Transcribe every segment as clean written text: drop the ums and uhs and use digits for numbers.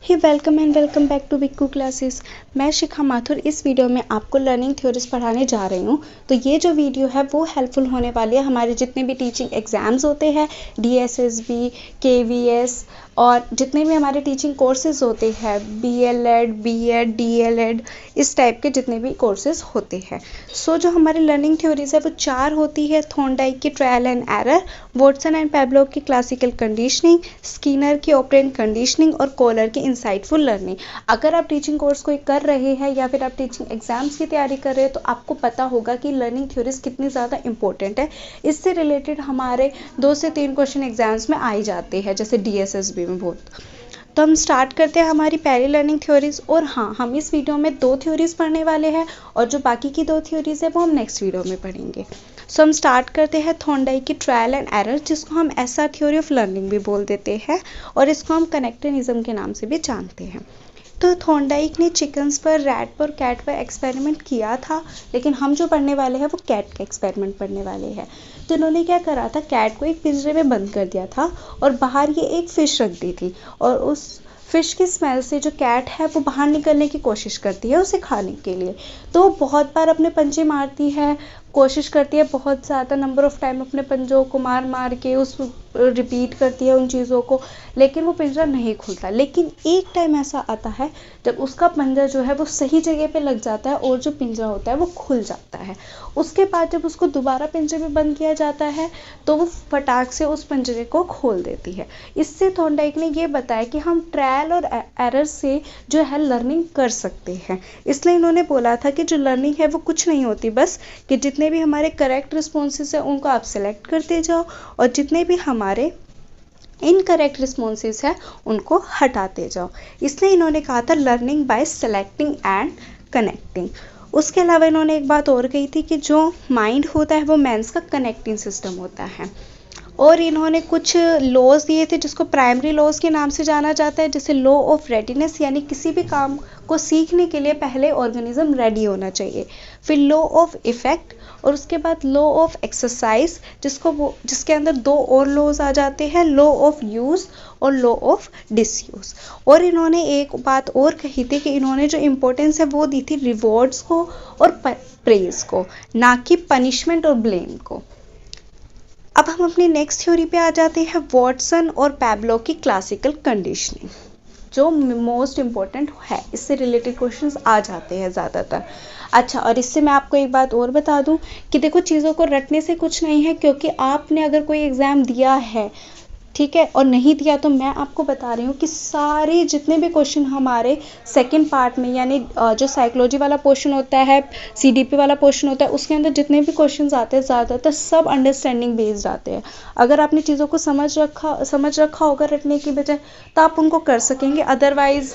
He welcome and welcome back to Bikku classes. मैं शिखा माथुर इस video में आपको लर्निंग थ्योरीज पढ़ाने जा रही हूँ। तो ये जो वीडियो है वो हेल्पफुल होने वाली है हमारे जितने भी टीचिंग एग्ज़ाम्स होते हैं, DSSB, KVS और जितने भी हमारे टीचिंग कोर्सेज होते हैं, BLED, B.Ed, DLED, इस टाइप के जितने भी कोर्सेज होते हैं। जो हमारी लर्निंग थ्योरीज है वो 4 होती है। थॉर्नडाइक की trial and error, Watson and Pavlov की क्लासिकल कंडीशनिंग, स्किनर की ऑपरेंट कंडीशनिंग और कोलर की इंसाइटफुल लर्निंग। अगर आप टीचिंग कोर्स कोई कर रहे हैं या फिर आप टीचिंग एग्जाम्स की तैयारी कर रहे हैं तो आपको पता होगा कि लर्निंग थ्योरीज कितनी ज़्यादा इंपॉर्टेंट है। इससे रिलेटेड हमारे 2 से 3 क्वेश्चन एग्जाम्स में आ ही जाते हैं, जैसे DSSB में बहुत। तो हम स्टार्ट करते हैं हमारी पहली लर्निंग थ्योरीज। और हाँ, हम इस वीडियो में 2 थ्योरीज पढ़ने वाले हैं और जो बाकी की 2 थ्योरीज है वो हम नेक्स्ट वीडियो में पढ़ेंगे। हम स्टार्ट करते हैं थॉर्नडाइक की ट्रायल एंड एरर, जिसको हम SR थ्योरी ऑफ लर्निंग भी बोल देते हैं और इसको हम कनेक्टिनिज्म के नाम से भी जानते हैं। तो थॉर्नडाइक ने चिकन्स पर, रैट पर, कैट पर एक्सपेरिमेंट किया था, लेकिन हम जो पढ़ने वाले हैं वो कैट का एक्सपेरिमेंट पढ़ने वाले हैं। तो इन्होंने क्या करा था, कैट को एक पिंजरे में बंद कर दिया था और बाहर ये एक फ़िश रख दी थी और उस फ़िश की स्मेल से जो कैट है वो बाहर निकलने की कोशिश करती है उसे खाने के लिए। तो वो बहुत बार अपने पंजे मारती है, कोशिश करती है बहुत ज़्यादा नंबर ऑफ़ टाइम अपने पंजों को मार मार के उस रिपीट करती है उन चीज़ों को, लेकिन वो पिंजरा नहीं खुलता। लेकिन एक टाइम ऐसा आता है जब उसका पंजा जो है वो सही जगह पे लग जाता है और जो पिंजरा होता है वो खुल जाता है। उसके बाद जब उसको दोबारा पिंजरे में बंद किया जाता है तो वो फटाक से उस पिंजरे को खोल देती है। इससे थॉर्नडाइक ने ये बताया कि हम ट्रायल और एरर से जो है लर्निंग कर सकते हैं। इसलिए इन्होंने बोला था कि जो लर्निंग है वो कुछ नहीं होती, बस कि जितने भी हमारे करेक्ट रिस्पॉन्सेस हैं उनको आप सेलेक्ट करते जाओ और जितने भी हमारे इनकरेक्ट रिस्पॉन्सेस है उनको हटाते जाओ। इसलिए इन्होंने कहा था learning by selecting and connecting. उसके अलावा इन्होंने एक बात और कही थी कि जो माइंड होता है वो मैंस का कनेक्टिंग सिस्टम होता है। और इन्होंने कुछ लॉज दिए थे जिसको प्राइमरी लॉज के नाम से जाना जाता है, जैसे लॉ ऑफ रेडीनेस, यानी किसी भी काम को सीखने के लिए पहले ऑर्गेनिज्म रेडी होना चाहिए। फिर लॉ ऑफ इफेक्ट और उसके बाद लॉ ऑफ एक्सरसाइज, जिसके अंदर 2 और लॉज आ जाते हैं, लॉ ऑफ यूज़ और लॉ ऑफ डिसयूज़। और इन्होंने एक बात और कही थी कि इन्होंने जो इम्पोर्टेंस है वो दी थी रिवॉर्ड्स को और प्रेज को, ना कि पनिशमेंट और ब्लेम को। अब हम अपनी नेक्स्ट थ्योरी पे आ जाते हैं, वॉटसन और पैवलोव की क्लासिकल कंडीशनिंग, जो मोस्ट इम्पॉर्टेंट है। इससे रिलेटेड क्वेश्चंस आ जाते हैं ज़्यादातर। अच्छा, और इससे मैं आपको एक बात और बता दूं कि देखो, चीज़ों को रटने से कुछ नहीं है, क्योंकि आपने अगर कोई एग्ज़ाम दिया है, ठीक है, और नहीं दिया, तो मैं आपको बता रही हूँ कि सारे जितने भी क्वेश्चन हमारे सेकंड पार्ट में, यानी जो साइकोलॉजी वाला पोर्शन होता है, CDP वाला पोर्शन होता है, उसके अंदर जितने भी क्वेश्चंस आते हैं ज़्यादातर सब अंडरस्टैंडिंग बेस्ड आते हैं। अगर आपने चीज़ों को समझ रखा होगा रटने की बजाय, तो आप उनको कर सकेंगे, अदरवाइज़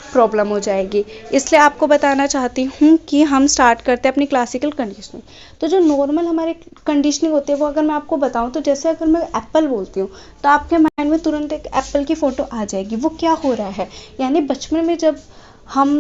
प्रॉब्लम हो जाएगी। इसलिए आपको बताना चाहती हूँ कि हम स्टार्ट करते हैं अपनी क्लासिकल कंडीशनिंग। तो जो नॉर्मल हमारे कंडीशनिंग होती है वो अगर मैं आपको बताऊँ, तो जैसे अगर मैं एप्पल बोलती हूँ तो आपके माइंड में तुरंत एक एप्पल की फ़ोटो आ जाएगी। वो क्या हो रहा है, यानी बचपन में जब हम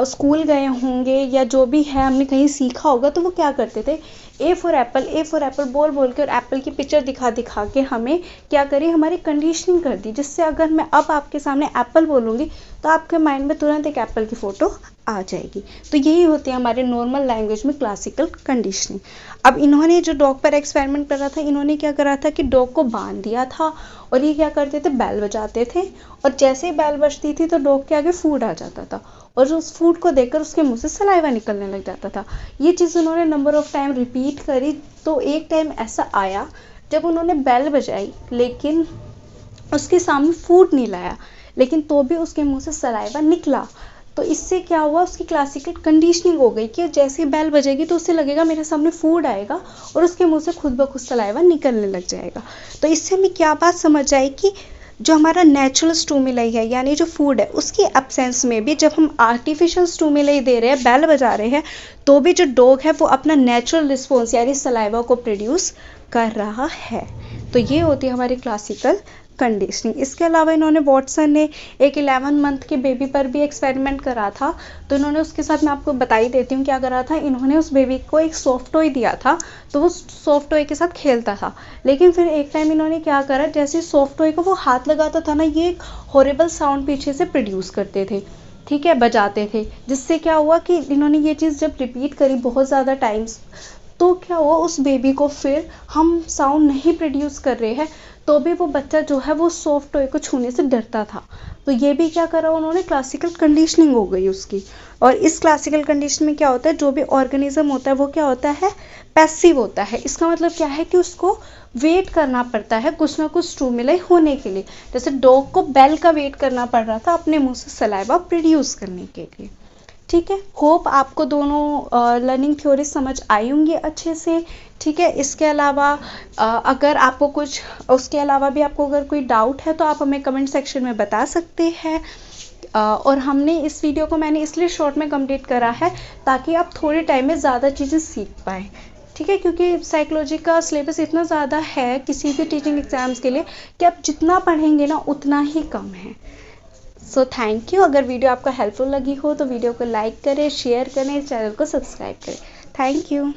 स्कूल गए होंगे या जो भी है हमने कहीं सीखा होगा, तो वो क्या करते थे, ए फॉर एप्पल बोल बोल के और एप्पल की पिक्चर दिखा दिखा के हमें क्या करी, हमारी कंडीशनिंग कर दी, जिससे अगर मैं अब आपके सामने एप्पल बोलूँगी तो आपके माइंड में तुरंत एक एप्पल की फ़ोटो आ जाएगी। तो यही होती है हमारे नॉर्मल लैंग्वेज में क्लासिकल कंडीशनिंग। अब इन्होंने जो डॉग पर एक्सपेरिमेंट करा था, इन्होंने क्या करा था कि डॉग को बांध दिया था और ये क्या करते थे, बैल बजाते थे, और जैसे ही बैल बजती थी तो डॉग के आगे फूड आ जाता था और उस फूड को देखकर उसके मुंह से सलाइवा निकलने लग जाता था। ये चीज़ उन्होंने नंबर ऑफ टाइम रिपीट करी। तो एक टाइम ऐसा आया जब उन्होंने बैल बजाई, लेकिन उसके सामने फूड नहीं लाया, लेकिन तो भी उसके मुंह से सलाइवा निकला। तो इससे क्या हुआ, उसकी क्लासिकल कंडीशनिंग हो गई कि जैसे ही बैल बजेगी तो उससे लगेगा मेरे सामने फूड आएगा और उसके मुंह से खुद ब खुद सलाइवा निकलने लग जाएगा। तो इससे हमें क्या बात समझ आई कि जो हमारा नेचुरल स्टूमुलाई है, यानी जो फूड है, उसकी एब्सेंस में भी जब हम आर्टिफिशियल स्टूमुलाई दे रहे हैं, बैल बजा रहे हैं, तो भी जो डॉग है वो अपना नेचुरल रिस्पॉन्स यानी सलाइवा को प्रोड्यूस कर रहा है। तो ये होती है हमारी क्लासिकल कंडीशनिंग। इसके अलावा इन्होंने वॉटसन ने एक 11 मंथ के बेबी पर भी एक्सपेरिमेंट करा था। तो इन्होंने उसके साथ, मैं आपको बता ही देती हूँ क्या करा था। इन्होंने उस बेबी को एक सॉफ्ट टॉय दिया था, तो वो सॉफ्ट टॉय के साथ खेलता था। लेकिन फिर एक टाइम इन्होंने क्या करा, जैसे सॉफ्ट टॉय को वो हाथ लगाता था ना, ये एक हॉरिबल साउंड पीछे से प्रोड्यूस करते थे, ठीक है, बजाते थे। जिससे क्या हुआ कि इन्होंने ये चीज़ जब रिपीट करी बहुत ज़्यादा टाइम्स, तो क्या हुआ, उस बेबी को फिर हम साउंड नहीं प्रोड्यूस कर रहे हैं तो भी वो बच्चा जो है वो सॉफ्ट टॉय को छूने से डरता था। तो ये भी क्या करा उन्होंने, क्लासिकल कंडीशनिंग हो गई उसकी। और इस क्लासिकल कंडीशन में क्या होता है, जो भी ऑर्गेनिज्म होता है वो क्या होता है, पैसिव होता है। इसका मतलब क्या है कि उसको वेट करना पड़ता है कुछ ना कुछ स्टिमुलाई होने के लिए। जैसे डॉग को बेल का वेट करना पड़ रहा था अपने मुंह से सलाइवा प्रोड्यूस करने के लिए, ठीक है। होप आपको दोनों लर्निंग थ्योरी समझ आई होंगी अच्छे से, ठीक है। इसके अलावा अगर आपको कुछ, उसके अलावा भी आपको अगर कोई डाउट है तो आप हमें कमेंट सेक्शन में बता सकते हैं। और हमने इस वीडियो को मैंने इसलिए शॉर्ट में कंप्लीट करा है ताकि आप थोड़े टाइम में ज़्यादा चीज़ें सीख पाएँ, ठीक है। क्योंकि साइकोलॉजी का सिलेबस इतना ज़्यादा है किसी भी टीचिंग एग्जाम्स के लिए कि आप जितना पढ़ेंगे ना उतना ही कम है। So thank you. अगर वीडियो आपको हेल्पफुल लगी हो तो वीडियो को लाइक करें, शेयर करें, चैनल को सब्सक्राइब करें। Thank you.